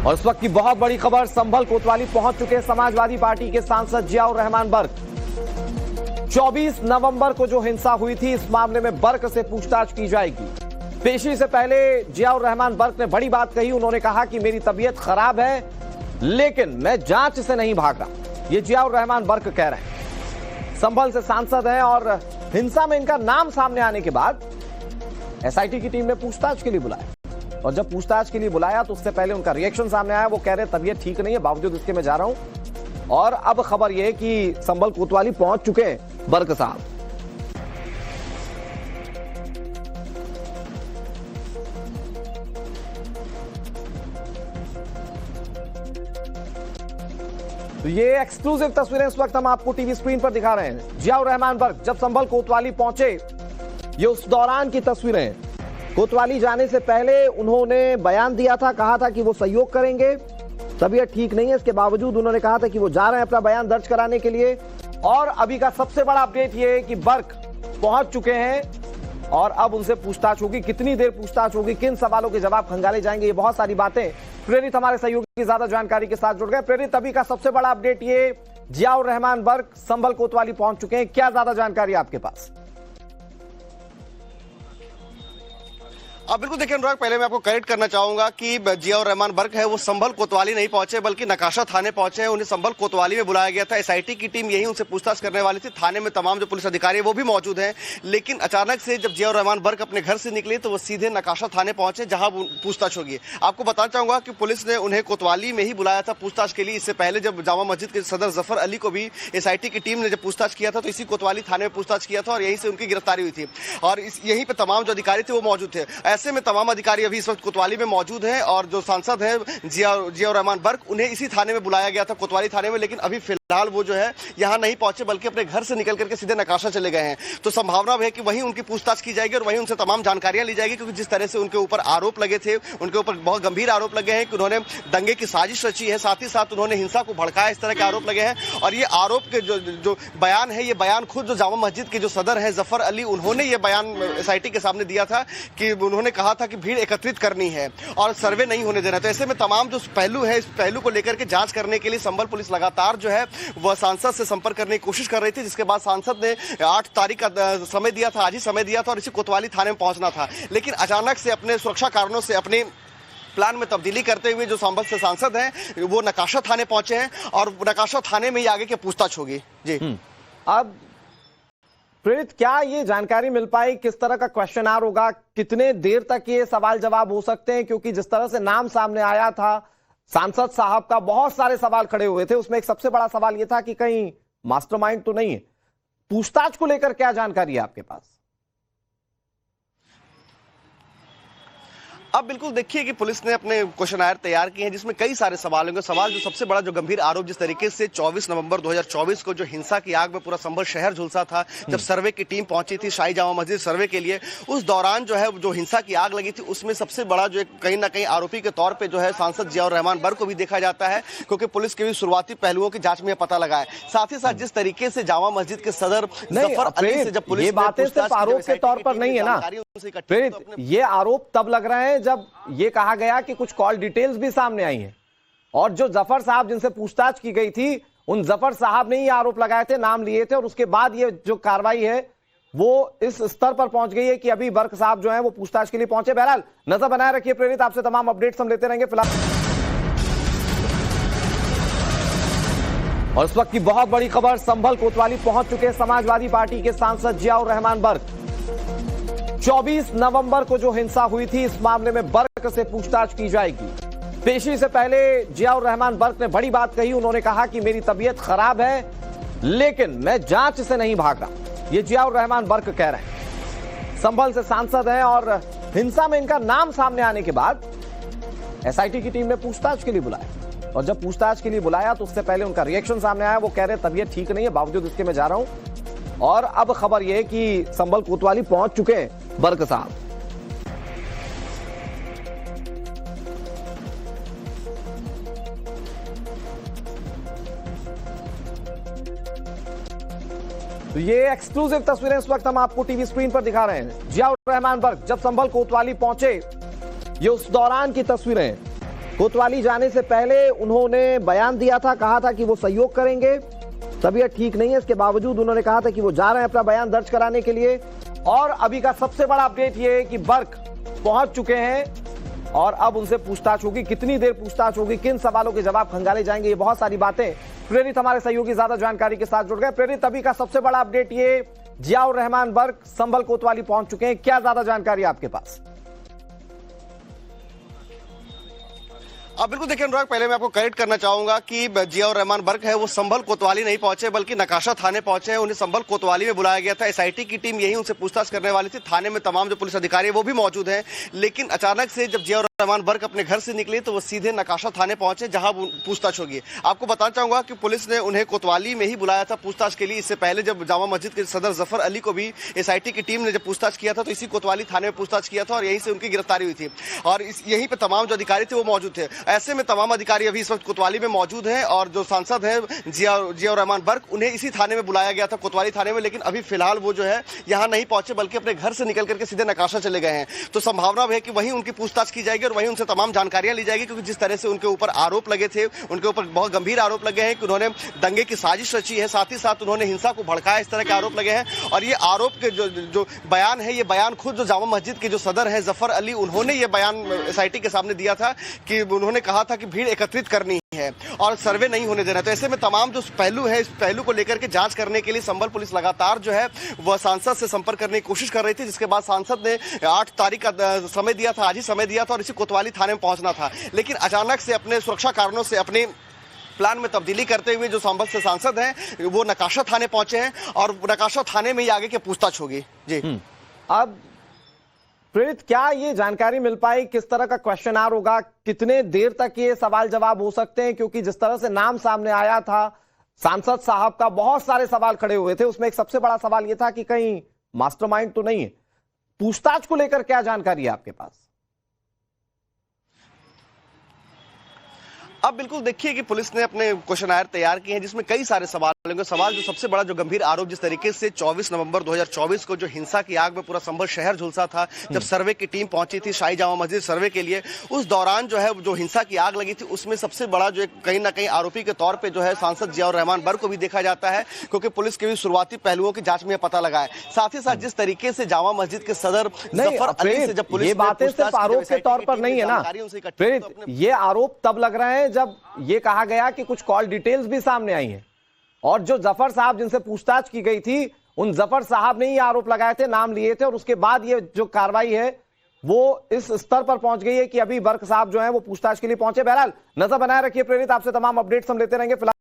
और इस वक्त की बहुत बड़ी खबर, संभल कोतवाली पहुंच चुके समाजवादी पार्टी के सांसद जियाउर रहमान बर्क। 24 नवंबर को जो हिंसा हुई थी, इस मामले में बर्क से पूछताछ की जाएगी। पेशी से पहले जियाउर रहमान बर्क ने बड़ी बात कही। उन्होंने कहा कि मेरी तबीयत खराब है, लेकिन मैं जांच से नहीं भाग रहा। ये जियाउर रहमान बर्क कह रहे हैं। संभल से सांसद हैं और हिंसा में इनका नाम सामने आने के बाद एसआईटी की टीम ने पूछताछ के लिए बुलाया। और जब पूछताछ के लिए बुलाया तो उससे पहले उनका रिएक्शन सामने आया। वो कह रहे तबीयत ठीक नहीं है, बावजूद इसके मैं जा रहा हूं। और अब खबर यह है कि संभल कोतवाली पहुंच चुके हैं बर्क साहब। तो ये एक्सक्लूसिव तस्वीरें इस वक्त हम आपको टीवी स्क्रीन पर दिखा रहे हैं। जियाउर रहमान बर्क जब संभल कोतवाली पहुंचे, ये उस दौरान की तस्वीरें हैं। कोतवाली जाने से पहले उन्होंने बयान दिया था, कहा था कि वो सहयोग करेंगे। तबीयत ठीक नहीं है, इसके बावजूद उन्होंने कहा था कि वो जा रहे हैं अपना बयान दर्ज कराने के लिए। और अभी का सबसे बड़ा अपडेट ये है कि बर्क पहुंच चुके हैं और अब उनसे पूछताछ होगी। कितनी देर पूछताछ होगी, किन सवालों के जवाब खंगाले जाएंगे, ये बहुत सारी बातें। प्रेरित हमारे सहयोगी की ज्यादा जानकारी के साथ जुड़ गए। प्रेरित, अभी का सबसे बड़ा अपडेट ये, जियाउर रहमान बर्क संभल कोतवाली पहुंच चुके हैं, क्या ज्यादा जानकारी आपके पास? बिल्कुल देखिए अनुराग, पहले मैं आपको करेक्ट करना चाहूंगा कि जियाउर रहमान बर्क है वो संभल कोतवाली नहीं पहुंचे, बल्कि नकाशा थाने पहुंचे हैं। उन्हें संभल कोतवाली में बुलाया गया था। एसआईटी की टीम यही उनसे पूछताछ करने वाली थी। थाने में तमाम जो पुलिस अधिकारी है वो भी मौजूद हैं। लेकिन अचानक से जब जियाउर रहमान बर्क अपने घर से निकले तो वो सीधे नकाशा थाने पहुंचे, जहां पूछताछ होगी। आपको बताना चाहूंगा कि पुलिस ने उन्हें कोतवाली में ही बुलाया था पूछताछ के लिए। इससे पहले जब जामा मस्जिद के सदर जफर अली को भी एसआईटी की टीम ने जब पूछताछ किया था तो इसी कोतवाली थाने में पूछताछ किया था और यहीं से उनकी गिरफ्तारी हुई थी। और यहीं पर तमाम जो अधिकारी थे वो मौजूद थे। ऐसे में तमाम अधिकारी अभी इस वक्त कोतवाली में मौजूद हैं और जो सांसद है जियाउर रहमान बर्क, उन्हें इसी थाने में बुलाया गया था, कोतवाली थाने में। लेकिन अभी फिलहाल वो जो है यहाँ नहीं पहुंचे, बल्कि अपने घर से निकल करके सीधे नकाशा चले गए हैं। तो संभावना है कि वहीं उनकी पूछताछ की जाएगी और वहीं उनसे तमाम जानकारियां ली जाएगी, क्योंकि जिस तरह से उनके ऊपर आरोप लगे थे, उनके ऊपर बहुत गंभीर आरोप लगे हैं कि उन्होंने दंगे की साजिश रची है, साथ ही साथ उन्होंने हिंसा को भड़काया, इस तरह के आरोप लगे हैं। और ये आरोप के जो बयान है, ये बयान खुद जो जामा मस्जिद के जो सदर है जफर अली, उन्होंने ये बयान एसआईटी के सामने दिया था कि उन्होंने कहा था कि भीड़ एकत्रित करनी है और सर्वे नहीं होने देना। तो ऐसे में तमाम जो पहलू है, इस पहलू को लेकर के जांच करने के लिए संभल पुलिस लगातार जो है वह सांसद से संपर्क करने की कोशिश कर रही थी, जिसके बाद सांसद ने 8 तारीख का समय दिया था, आज ही समय दिया था और इसी कोतवाली थाने में पहुंचना था। लेकिन अचानक से अपने सुरक्षा कारणों से अपने प्लान में तब्दीली करते हुए जो संभल से सांसद हैं वो नकाशा थाने पहुंचे हैं और नकाशा थाने में ही आगे की पूछताछ होगी। जी अब प्रेरित, क्या ये जानकारी मिल पाई किस तरह का क्वेश्चन होगा, कितने देर तक ये सवाल जवाब हो सकते हैं? क्योंकि जिस तरह से नाम सामने आया था सांसद साहब का, बहुत सारे सवाल खड़े हुए थे। उसमें एक सबसे बड़ा सवाल यह था कि कहीं मास्टरमाइंड तो नहीं है। पूछताछ को लेकर क्या जानकारी है आपके पास? अब बिल्कुल देखिए कि पुलिस ने अपने क्वेश्चनायर तैयार किए हैं, जिसमें कई सारे सवाल होंगे। सवाल जो सबसे बड़ा जो गंभीर आरोप, जिस तरीके से 24 नवंबर 2024 को जो हिंसा की आग में पूरा संभल शहर झुलसा था, जब सर्वे की टीम पहुंची थी शाही जामा मस्जिद सर्वे के लिए, उस दौरान जो है जो हिंसा की आग लगी थी, उसमें सबसे बड़ा जो कहीं ना कहीं आरोपी के तौर पर जो है सांसद जियाउर रहमान बर्क को भी देखा जाता है, क्योंकि पुलिस के भी शुरुआती पहलुओं की जांच में पता लगा है। साथ ही साथ जिस तरीके से जामा मस्जिद के सदर जफर अली से जब पुलिस, ये बातें सिर्फ आरोप के तौर पर नहीं है ना प्रेरित, ये आरोप तब लग रहे हैं जब ये कहा गया कि कुछ कॉल डिटेल्स भी सामने आई हैं और जो जफर साहब जिनसे पूछताछ की गई थी, उन जफर साहब ने ये आरोप लगाए थे, नाम लिए थे। और उसके बाद ये जो कार्रवाई है वो इस स्तर पर पहुंच गई है कि अभी बर्क साहब जो है वो पूछताछ के लिए पहुंचे। बहरहाल नजर बनाए रखिए प्रेरित, आपसे तमाम अपडेट्स हम लेते रहेंगे। फिलहाल और इस वक्त की बहुत बड़ी खबर, संभल कोतवाली पहुंच चुके समाजवादी पार्टी के सांसद जियाउर रहमान बर्क। 24 नवंबर को जो हिंसा हुई थी, इस मामले में बर्क से पूछताछ की जाएगी। पेशी से पहले जियाउर रहमान बर्क ने बड़ी बात कही। उन्होंने कहा कि मेरी तबीयत खराब है, लेकिन मैं जांच से नहीं भाग रहा। ये जियाउर रहमान बर्क कह रहे हैं। संभल से सांसद हैं और हिंसा में इनका नाम सामने आने के बाद एसआईटी की टीम ने पूछताछ के लिए बुलाया। और जब पूछताछ के लिए बुलाया तो उससे पहले उनका रिएक्शन सामने आया। वो कह रहे तबीयत ठीक नहीं है, बावजूद इसके मैं जा रहा हूं। और अब खबर यह कि संभल कोतवाली पहुंच चुके हैं बर्क साहब। तो ये एक्सक्लूसिव तस्वीरें इस वक्त हम आपको टीवी स्क्रीन पर दिखा रहे हैं। जियाउर रहमान बर्क जब संभल कोतवाली पहुंचे, ये उस दौरान की तस्वीरें हैं। कोतवाली जाने से पहले उन्होंने बयान दिया था, कहा था कि वो सहयोग करेंगे, तबीयत ठीक नहीं है, इसके बावजूद उन्होंने कहा था कि वो जा रहे हैं अपना बयान दर्ज कराने के लिए। और अभी का सबसे बड़ा अपडेट ये है कि बर्क पहुंच चुके हैं और अब उनसे पूछताछ होगी। कितनी देर पूछताछ होगी, किन सवालों के जवाब खंगाले जाएंगे, ये बहुत सारी बातें। प्रेरित हमारे सहयोगी ज्यादा जानकारी के साथ जुड़ गए। प्रेरित, अभी का सबसे बड़ा अपडेट ये, जियाउर रहमान बर्क संभल कोतवाली पहुंच चुके हैं, क्या ज्यादा जानकारी आपके पास? बिल्कुल देखिए अनुराग, पहले मैं आपको करेक्ट करना चाहूंगा कि जियाउर रहमान बर्क है वो संभल कोतवाली नहीं पहुंचे बल्कि नकाशा थाने पहुंचे हैं। उन्हें संभल कोतवाली में बुलाया गया था। एसआईटी की टीम यही उनसे पूछताछ करने वाली थी। थाने में तमाम जो पुलिस अधिकारी है वो भी मौजूद हैं, लेकिन अचानक से जब जियाउर रहमान बर्क अपने घर से निकले तो वो सीधे नकाशा थाने पहुंचे जहां पूछताछ होगी। आपको बताना चाहूंगा कि पुलिस ने उन्हें कोतवाली में ही बुलाया था पूछताछ के लिए। इससे पहले जब जामा मस्जिद के सदर जफर अली को भी एसआईटी की टीम ने जब पूछताछ किया था तो इसी कोतवाली थाने में पूछताछ किया था और यहीं से उनकी गिरफ्तारी हुई थी और यहीं पे तमाम जो अधिकारी थे वो मौजूद थे। ऐसे में तमाम अधिकारी अभी इस वक्त कोतवाली में मौजूद हैं और जो सांसद है जियाउर रहमान बर्क, उन्हें इसी थाने में बुलाया गया था, कोतवाली थाने में, लेकिन अभी फिलहाल वो जो है यहाँ नहीं पहुंचे बल्कि अपने घर से निकल करके सीधे नकाशा चले गए हैं। तो संभावना है कि वहीं उनकी पूछताछ की जाएगी और वहीं उनसे तमाम जानकारियां ली जाएगी, क्योंकि जिस तरह से उनके ऊपर आरोप लगे थे, उनके ऊपर बहुत गंभीर आरोप लगे हैं कि उन्होंने दंगे की साजिश रची है, साथ ही साथ उन्होंने हिंसा को भड़काया, इस तरह के आरोप लगे हैं। और ये आरोप के जो बयान है, ये बयान खुद जो जामा मस्जिद के जो सदर है जफर अली, उन्होंने ये बयान एसआईटी के सामने दिया था कि उन्होंने कहा था कि भीड़ एकत्रित करनी है और सर्वे नहीं होने देना। तो ऐसे में तमाम जो पहलू है, इस पहलू को लेकर के जांच करने के लिए संभल पुलिस लगातार जो है वह सांसद से संपर्क करने की कोशिश कर रही थी, जिसके बाद सांसद ने 8 तारीख का समय दिया था, आज ही समय दिया था और इसी कोतवाली थाने में पहुंचना था। लेकिन अचानक से अपने सुरक्षा कारणों से अपने प्लान में तब्दीली करते हुए जो संभल से सांसद हैं वो नकाशा थाने पहुंचे हैं और नकाशा थाने में ही आगे की पूछताछ होगी। जी अब प्रेरित, क्या ये जानकारी मिल पाई किस तरह का क्वेश्चन आर होगा, कितने देर तक ये सवाल जवाब हो सकते हैं? क्योंकि जिस तरह से नाम सामने आया था सांसद साहब का, बहुत सारे सवाल खड़े हुए थे। उसमें एक सबसे बड़ा सवाल यह था कि कहीं मास्टरमाइंड तो नहीं है। पूछताछ को लेकर क्या जानकारी है आपके पास? अब बिल्कुल देखिए कि पुलिस ने अपने क्वेश्चनायर तैयार किए हैं जिसमें कई सारे सवाल होंगे। सवाल जो सबसे बड़ा जो गंभीर आरोप, जिस तरीके से 24 नवंबर 2024 को जो हिंसा की आग में पूरा संभल शहर झुलसा था, जब सर्वे की टीम पहुंची थी शाही जामा मस्जिद सर्वे के लिए, उस दौरान जो है जो हिंसा की आग लगी थी, उसमें सबसे बड़ा जो कहीं ना कहीं आरोपी के तौर पर जो है सांसद जियाउर रहमान बर्क को भी देखा जाता है, क्योंकि पुलिस के भी शुरुआती पहलुओं की जांच में पता लगा है। साथ ही साथ जिस तरीके से जामा मस्जिद के सदर जफर अली से जब पुलिस ये बातें सिर्फ आरोप के तौर पर नहीं है ना प्रेरित, ये आरोप तब लग रहे हैं जब ये कहा गया कि कुछ कॉल डिटेल्स भी सामने आई हैं और जो जफर साहब जिनसे पूछताछ की गई थी, उन जफर साहब ने ये आरोप लगाए थे, नाम लिए थे, और उसके बाद ये जो कार्रवाई है वो इस स्तर पर पहुंच गई है कि अभी बर्क साहब जो हैं वो पूछताछ के लिए पहुंचे। बहरहाल नजर बनाए रखिए प्रेरित, आपसे तमाम अपडेट्स हम लेते रहेंगे। फिलहाल